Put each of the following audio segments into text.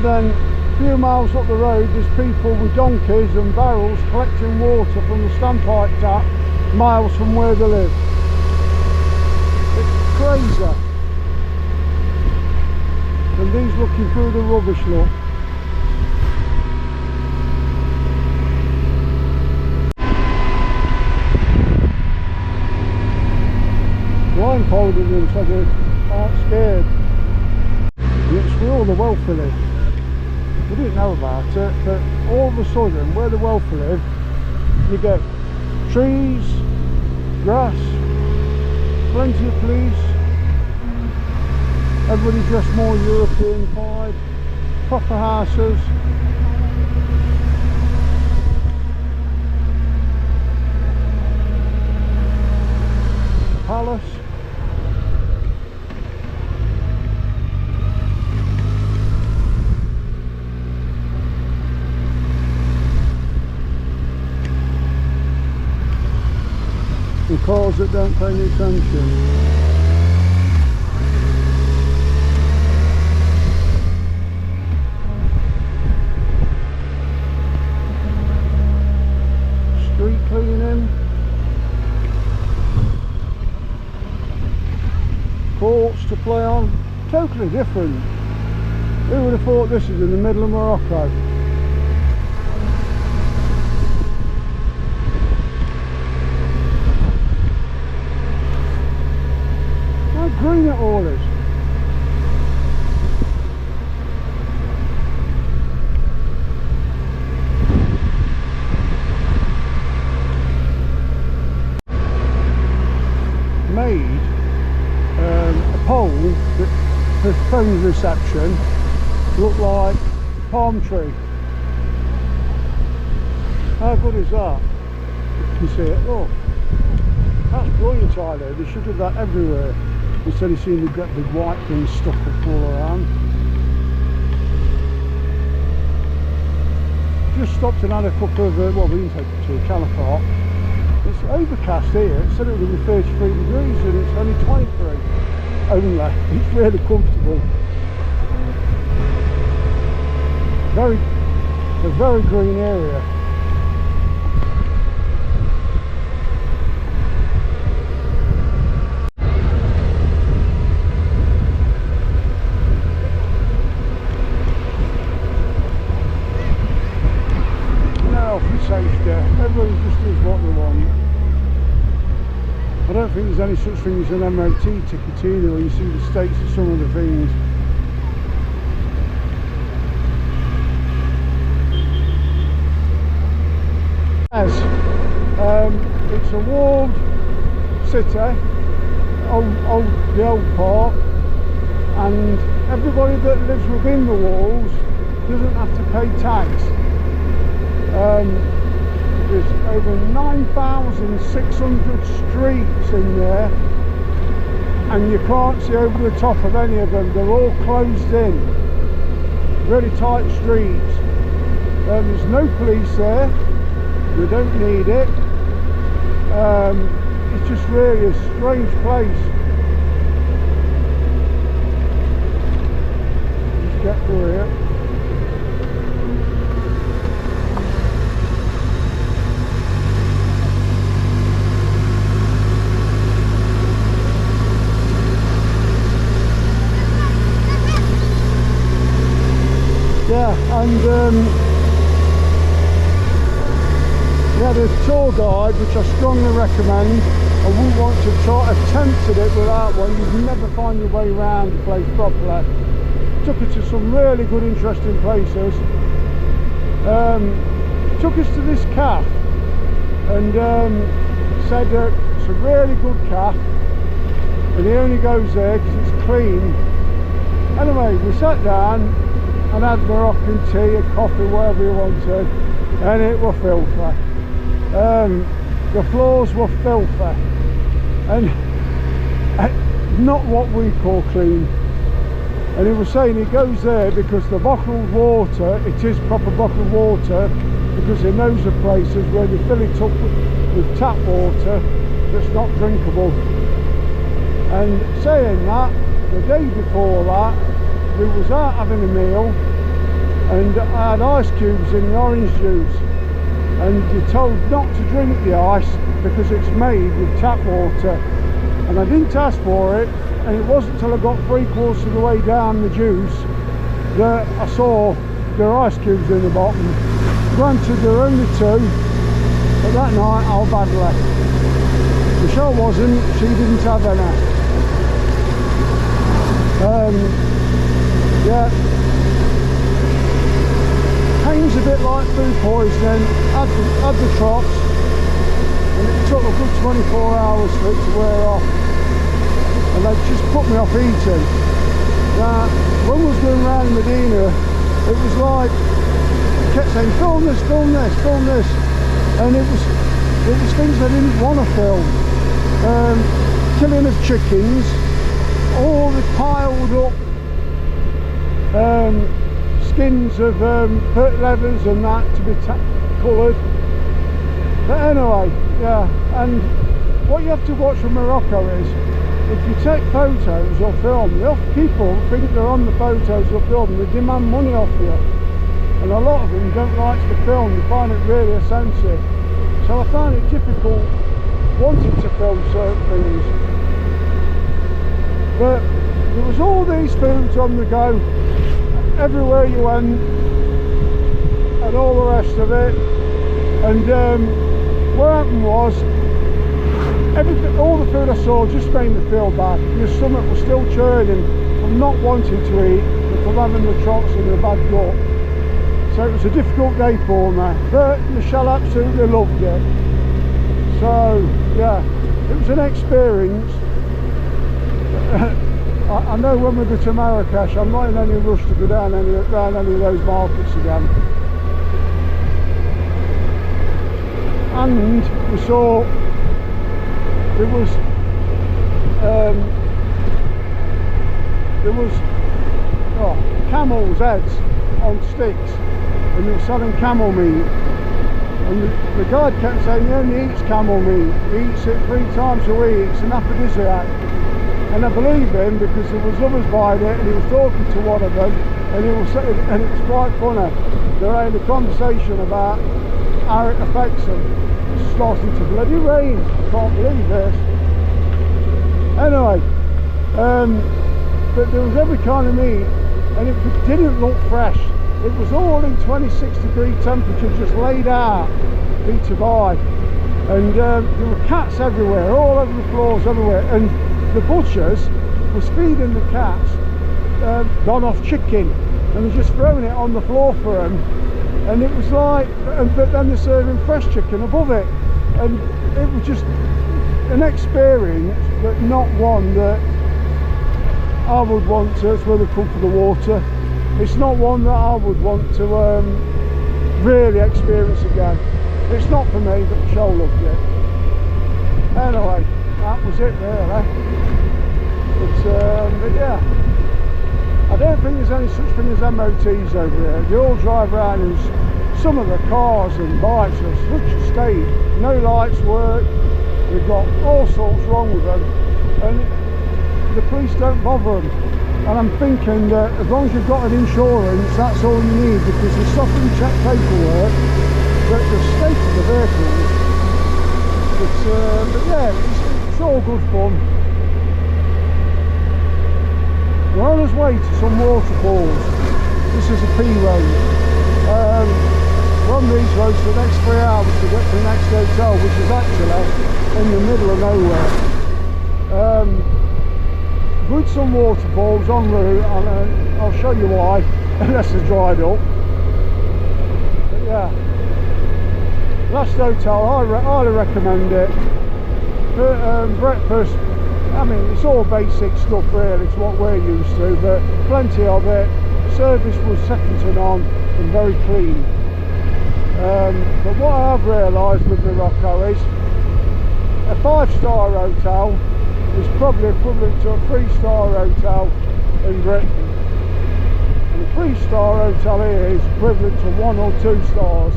And then a few miles up the road there's people with donkeys and barrels collecting water from the standpipe tap miles from where they live. It's crazy. And these looking through the rubbish, look. Blindfolded them so they aren't scared. And it's where all the wealthy live. We didn't know about it, but all of a sudden where the wealthy live you get trees, grass, plenty of police, everybody dressed more European-fied, proper houses. Palace. And cars that don't pay any attention. Street cleaning. Courts to play on. Totally different. Who would have thought this is in the middle of Morocco? Green it all is. Made a pole that for phone reception looked like a palm tree. How good is that? You can see it, look. That's brilliant idea. They should have that everywhere. Instead of seeing the great big white things stuck up all around. Just stopped and had a couple of, well we didn't take it to a Calicut. It's overcast here, it said it would be 33 degrees and it's only 23. Only, it's really comfortable. A very green area. Safety. Everybody just does what they want. I don't think there's any such thing as an MOT ticket either when you see the states of some of the things. Yes, it's a walled city, the old part, and everybody that lives within the walls doesn't have to pay tax. There's over 9,600 streets in there and you can't see over the top of any of them. They're all closed in, really tight streets. There's no police there, you don't need it. It's just really a strange place. Just get through here. Yeah, and yeah, there's a tour guide which I strongly recommend. I wouldn't want to try attempted it without one. You'd never find your way around the place properly. Took us to some really good, interesting places. Took us to this calf and said it's a really good calf, and he only goes there because it's clean. Anyway, we sat down and had Moroccan tea, a coffee, whatever you wanted, and it was filthy. The floors were filthy and not what we call clean. And he was saying he goes there because the bottled water, it is proper bottled water, because he knows of places where they fill it up with tap water that's not drinkable. And saying that, the day before that, we was out having a meal and I had ice cubes in the orange juice, and you're told not to drink the ice because it's made with tap water, and I didn't ask for it, and it wasn't until I got 3/4 of the way down the juice that I saw there are ice cubes in the bottom. Granted, there were only 2, but that night I was badly. Michelle wasn't, she didn't have any. Yeah, pain's a bit like food poisoning. Had the trots, and it took a good 24 hours for it to wear off, and they just put me off eating. Now, when we was going around Medina, it was like, I kept saying, film this, film this, film this, and it was things I didn't want to film. Killing of chickens, all the piled up skins of hurt leathers and that to be coloured. But anyway, yeah, and what you have to watch from Morocco is, if you take photos or film, people think they're on the photos or film, they demand money off you. And a lot of them don't like to film, they find it really offensive. So I find it difficult wanting to film certain things. But there was all these foods on the go, everywhere you went, and all the rest of it. And what happened was, all the food I saw just made me feel bad. Your stomach was still churning from not wanting to eat, and from having the trots and the bad gut. So it was a difficult day for me, but Michelle absolutely loved it. So yeah, it was an experience. I know when we go to Marrakesh, I'm not in any rush to go down any of those markets again. And we saw there was camels' heads on sticks, and they were selling camel meat. And the guide kept saying he only eats camel meat, he eats it 3 times a week, it's an aphrodisiac. And I believe him because there was others buying it, and he was talking to one of them, and he was saying, and it was quite funny. They were having a conversation about how it affects them. It's starting to bloody rain. I can't believe this. Anyway, but there was every kind of meat, and it didn't look fresh. It was all in 26-degree temperature, just laid out for you to buy. And there were cats everywhere, all over the floors, everywhere. And the butchers was feeding the cats gone off chicken, and they're just throwing it on the floor for them. And it was like, but then they're serving fresh chicken above it. And it was just an experience, but not one that I would want to. That's where they come for the water. It's not one that I would want to really experience again. It's not for me, but Michelle loved it. Anyway, that was it really. But yeah, I don't think there's any such thing as MOTs over here. They all drive around, and some of the cars and bikes are such a state. No lights work, they've got all sorts wrong with them, and the police don't bother them. And I'm thinking that as long as you've got an insurance, that's all you need, because they stop and check paperwork, but the state of the vehicles. But yeah, it's all good fun. We're on our way to some waterfalls. This is a P road. We're on these roads for the next 3 hours to get to the next hotel, which is actually in the middle of nowhere. With some waterfalls en route, and I'll show you why, unless it's dried up. But yeah, last hotel, I highly recommend it. Breakfast, I mean, it's all basic stuff really, it's what we're used to, but plenty of it. Service was second to none and very clean. But what I've realised with Morocco is a 5-star hotel is probably equivalent to a 3-star hotel in Britain. And a 3-star hotel here is equivalent to 1 or 2 stars,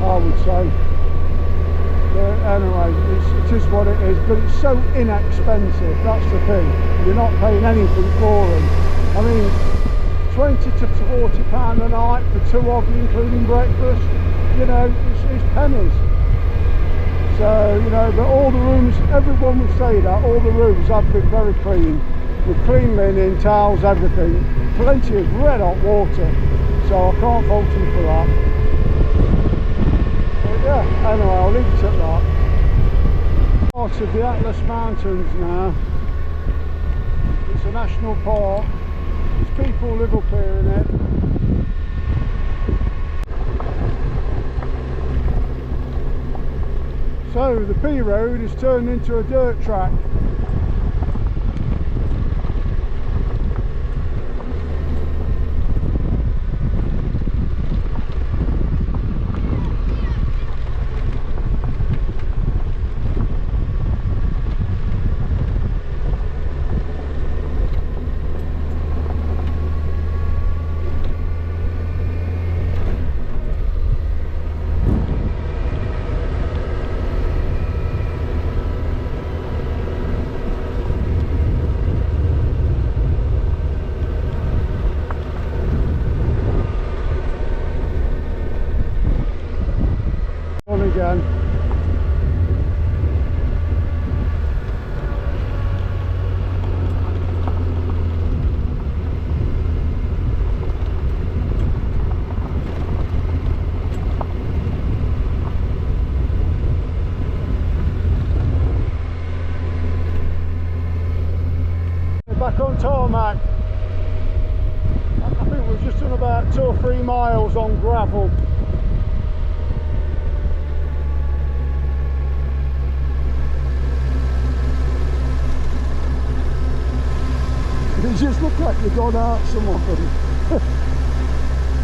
I would say. But anyway, it is what it is, but it's so inexpensive, that's the thing. You're not paying anything for them. I mean, 20 to 40 pound a night for two of you, including breakfast. You know, it's pennies. So, you know, but all the rooms, everyone would say that, all the rooms have been very clean, with clean linen, towels, everything, plenty of red hot water, so I can't fault them for that. But yeah, anyway, I'll leave it at that. Part of the Atlas Mountains now. It's a national park, there's people live up here in it. So the P road has turned into a dirt track. Again. Back on tarmac. I think we've just done about 2 or 3 miles on gravel. It just look like you've gone out, some of them.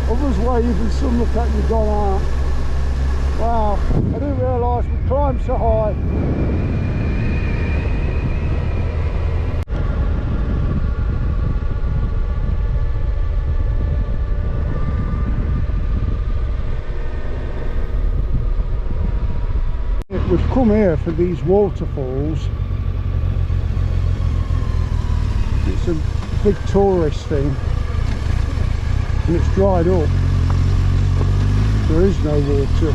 Others wave and some look like you've gone out. Wow, I didn't realise we climbed so high. We've come here for these waterfalls. It's a big tourist thing and it's dried up. There is no water.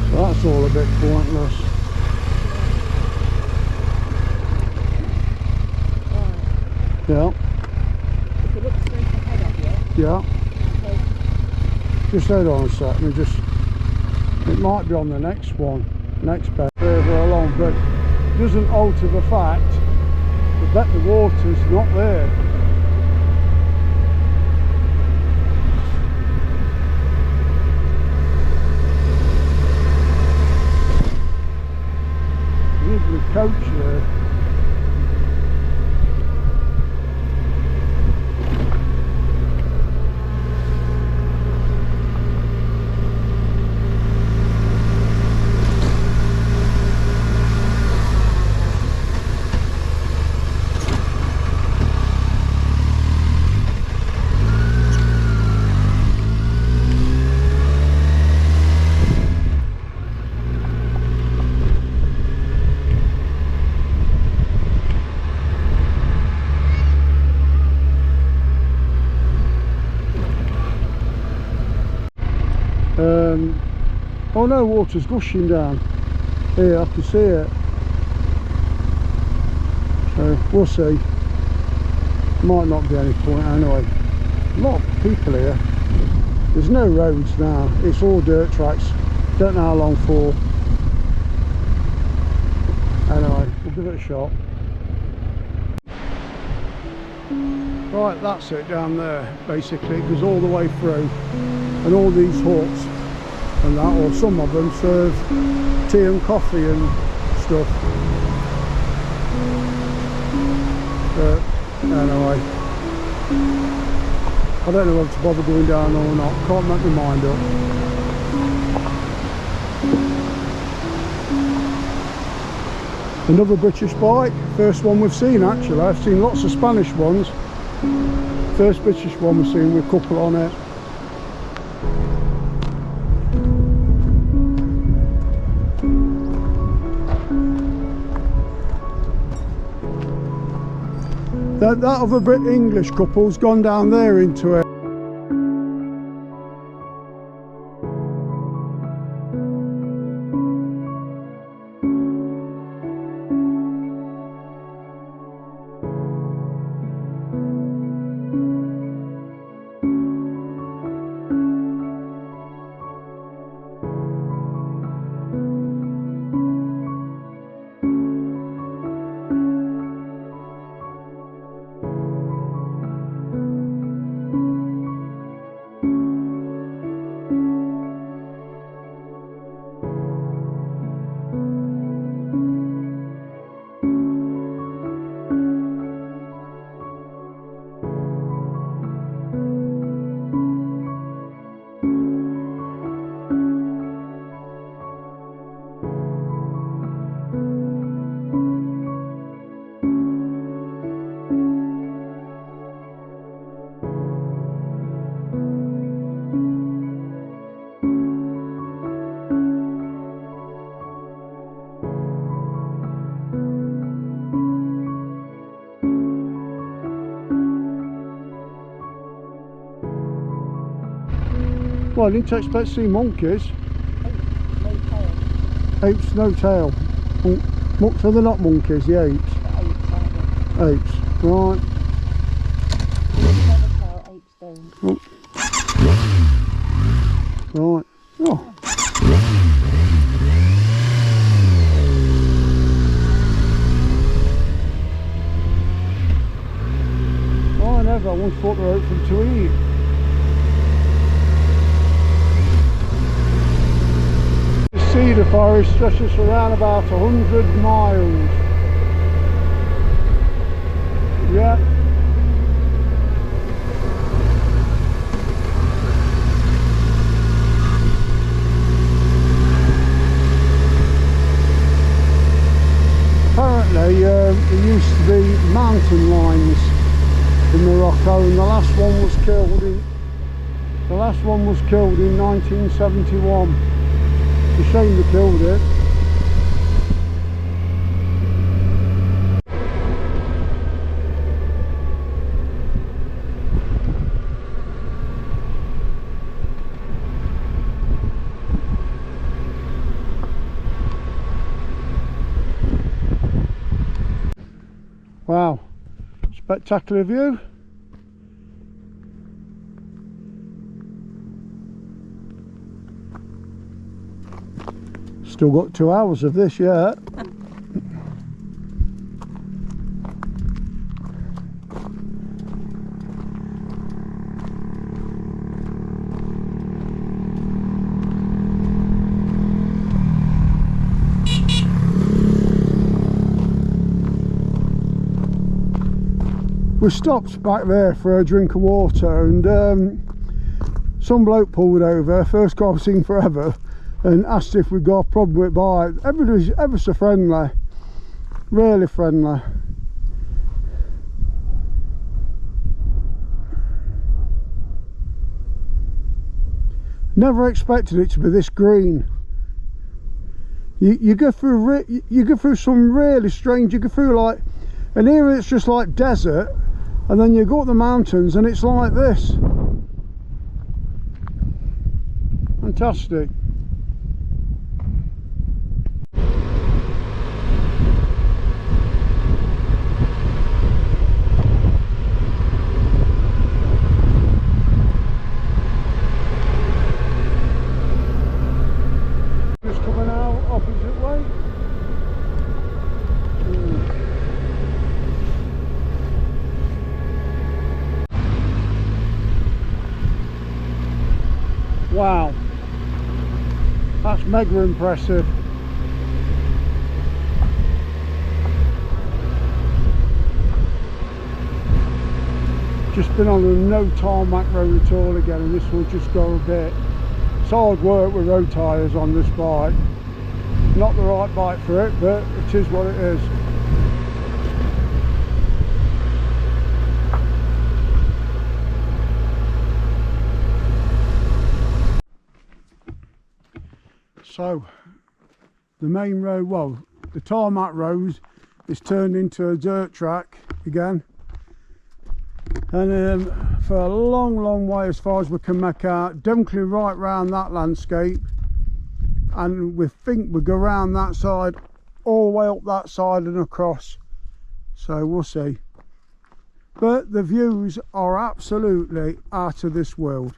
So that's all a bit pointless. Yeah. If you look straight ahead of you. Yeah. Okay. Just hold on a second. It might be on the next one, next bit further along, but it doesn't alter the fact that the water's not there. Lovely coach there. Oh no, water's gushing down here, I can see it, so we'll see. Might not be any point anyway. A lot of people here. There's no roads now, it's all dirt tracks. Don't know how long for. Anyway, we'll give it a shot. Right, that's it down there. Basically it goes all the way through, and all these huts and that, or some of them, serve tea and coffee and stuff. But anyway, I don't know whether to bother going down or not. Can't make my mind up. Another British bike, first one we've seen actually. I've seen lots of Spanish ones. First British one we've seen with a couple on it. That other Brit English couple's gone down there into it. Well, I didn't expect to see monkeys. Apes, no tail. So they're not monkeys, the apes. Apes, right. Apes don't. Oh. Right. Oh. Oh, I never. I once thought they were out for them to eat. Cedar forest stretches for around about 100 miles. Yeah. Apparently there used to be mountain lions in Morocco, and the last one was killed in 1971. It's a shame they killed it. Wow, spectacular view. Still got 2 hours of this yet. We stopped back there for a drink of water, and some bloke pulled over, first car I've seen forever, and asked if we got a problem with bike. Everybody's ever so friendly, really friendly. Never expected it to be this green. You go through some really strange. You go through like, and here it's just like desert, and then you go up the mountains and it's like this. Fantastic. Just coming out opposite way. Wow, that's mega impressive. Just been on a no tarmac road at all again, and this will just go a bit. It's hard work with road tyres on this bike. Not the right bike for it, but it is what it is. So the main road, well, the tarmac road is turned into a dirt track again, and for a long way, as far as we can make out, definitely right round that landscape, and we think we go round that side all the way up that side and across, so we'll see. But the views are absolutely out of this world,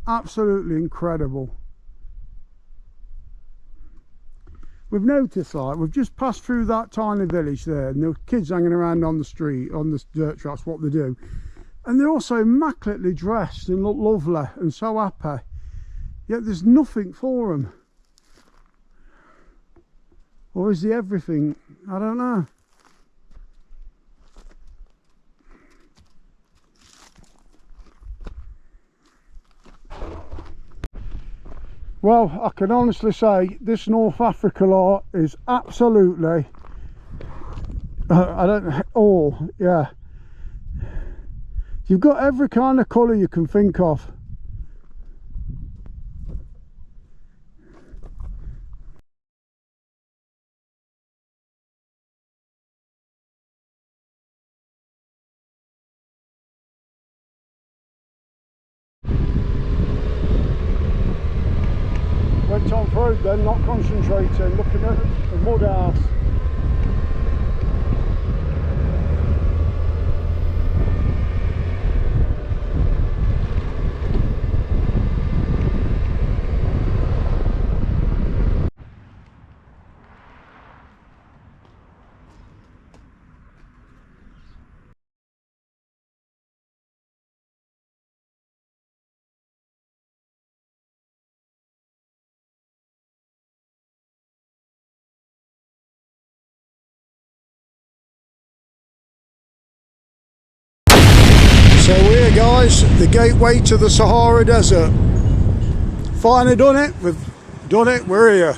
absolutely incredible. We've noticed, like, we've just passed through that tiny village there, and the kids hanging around on the street, on the dirt tracks, what they do. And they're also immaculately dressed and look lovely and so happy. Yet there's nothing for them. Or is there everything? I don't know. Well, I can honestly say this North Africa lot is absolutely, yeah. You've got every kind of colour you can think of. Went on through then, not concentrating, looking at the mud house. So here guys, the gateway to the Sahara Desert. Finally done it, we're here.